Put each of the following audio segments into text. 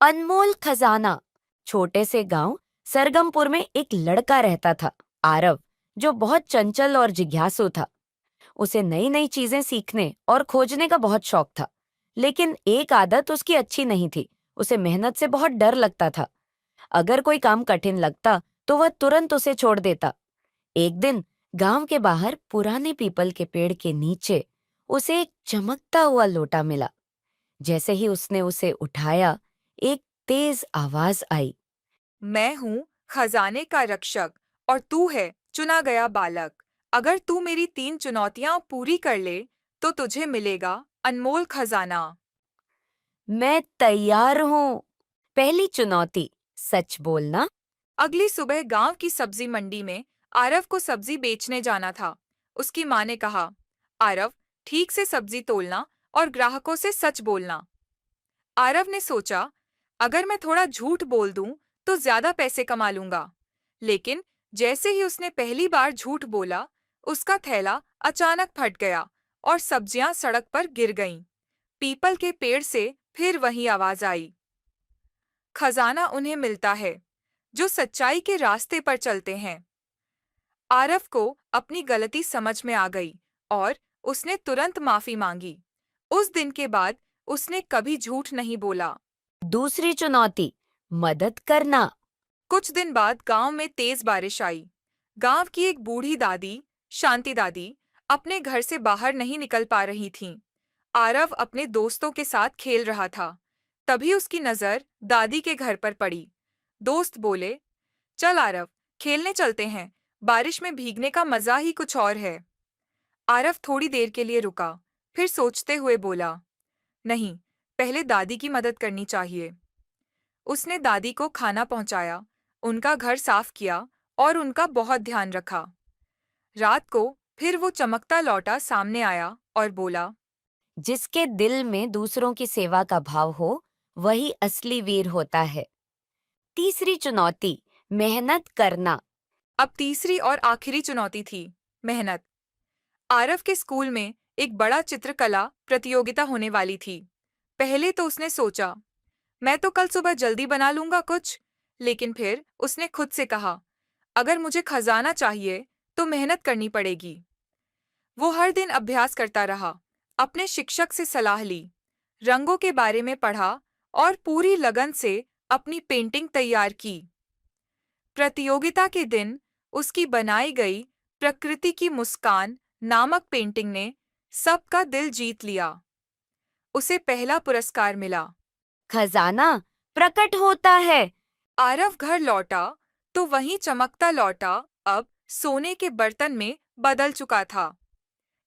अनमोल खजाना। छोटे से गांव सरगमपुर में एक लड़का रहता था, आरव, जो बहुत चंचल और जिज्ञासु था। उसे नई नई चीजें सीखने और खोजने का बहुत शौक था। लेकिन एक आदत उसकी अच्छी नहीं थी। उसे मेहनत से बहुत डर लगता था। अगर कोई काम कठिन लगता तो वह तुरंत उसे छोड़ देता। एक दिन गांव के बाहर पुराने पीपल के पेड़ के नीचे उसे एक चमकता हुआ लोटा मिला। जैसे ही उसने उसे उठाया, एक तेज आवाज आई। मैं हूँ खजाने का रक्षक और तू है चुना गया बालक। अगर तू मेरी 3 चुनौतियां पूरी कर ले तो तुझे मिलेगा अनमोल खजाना। मैं तैयार हूँ। पहली चुनौती, सच बोलना। अगली सुबह गांव की सब्जी मंडी में आरव को सब्जी बेचने जाना था। उसकी माँ ने कहा, आरव, ठीक से सब्जी तोलना और ग्राहकों से सच बोलना। आरव ने सोचा, अगर मैं थोड़ा झूठ बोल दूं तो ज्यादा पैसे कमा लूंगा। लेकिन जैसे ही उसने पहली बार झूठ बोला, उसका थैला अचानक फट गया और सब्जियां सड़क पर गिर गईं। पीपल के पेड़ से फिर वही आवाज आई। खजाना उन्हें मिलता है जो सच्चाई के रास्ते पर चलते हैं। आरव को अपनी गलती समझ में आ गई और उसने तुरंत माफी मांगी। उस दिन के बाद उसने कभी झूठ नहीं बोला। दूसरी चुनौती, मदद करना। कुछ दिन बाद गांव में तेज बारिश आई। गांव की एक बूढ़ी दादी, शांति दादी, अपने घर से बाहर नहीं निकल पा रही थीं। आरव अपने दोस्तों के साथ खेल रहा था। तभी उसकी नजर दादी के घर पर पड़ी। दोस्त बोले, चल आरव, खेलने चलते हैं। बारिश में भीगने का मजा ही कुछ और है। आरव थोड़ी देर के लिए रुका, फिर सोचते हुए बोला, नहीं, पहले दादी की मदद करनी चाहिए। उसने दादी को खाना पहुंचाया, उनका घर साफ किया और उनका बहुत ध्यान रखा। रात को फिर वो चमकता लौटा सामने आया और बोला, जिसके दिल में दूसरों की सेवा का भाव हो, वही असली वीर होता है। तीसरी चुनौती, मेहनत करना। अब तीसरी और आखिरी चुनौती थी, मेहनत। आरव के स्कूल में एक बड़ा चित्रकला प्रतियोगिता होने वाली थी। पहले तो उसने सोचा, मैं तो कल सुबह जल्दी बना लूंगा कुछ। लेकिन फिर उसने खुद से कहा, अगर मुझे खजाना चाहिए तो मेहनत करनी पड़ेगी। वो हर दिन अभ्यास करता रहा, अपने शिक्षक से सलाह ली, रंगों के बारे में पढ़ा और पूरी लगन से अपनी पेंटिंग तैयार की। प्रतियोगिता के दिन उसकी बनाई गई प्रकृति की मुस्कान नामक पेंटिंग ने सबका दिल जीत लिया। उसे पहला पुरस्कार मिला। खजाना प्रकट होता है। आरव घर लौटा तो वहीं चमकता लौटा अब सोने के बर्तन में बदल चुका था।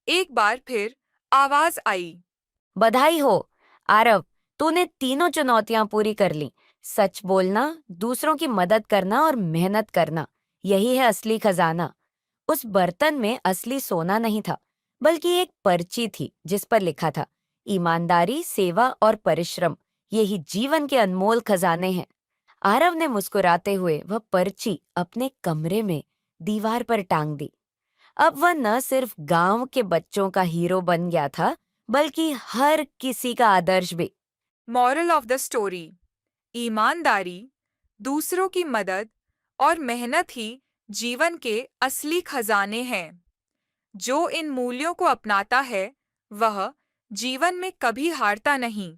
एक बार फिर आवाज आई। बधाई हो, आरव, तूने तीनों चुनौतियां पूरी कर ली। सच बोलना, दूसरों की मदद करना और मेहनत करना, यही है असली खजाना। उस बर्तन में असली सोना नहीं था, बल्कि एक पर्ची थी जिस पर लिखा था, ईमानदारी, सेवा और परिश्रम, यही जीवन के अनमोल खजाने हैं। आरव ने मुस्कुराते हुए वह पर्ची अपने कमरे में दीवार पर टांग दी। अब वह न सिर्फ गांव के बच्चों का हीरो बन गया था, बल्कि हर किसी का आदर्श भी। मॉरल ऑफ द स्टोरी, ईमानदारी, दूसरों की मदद और मेहनत ही जीवन के असली खजाने हैं। जो इन मूल्यों को अपनाता है, वह जीवन में कभी हारता नहीं।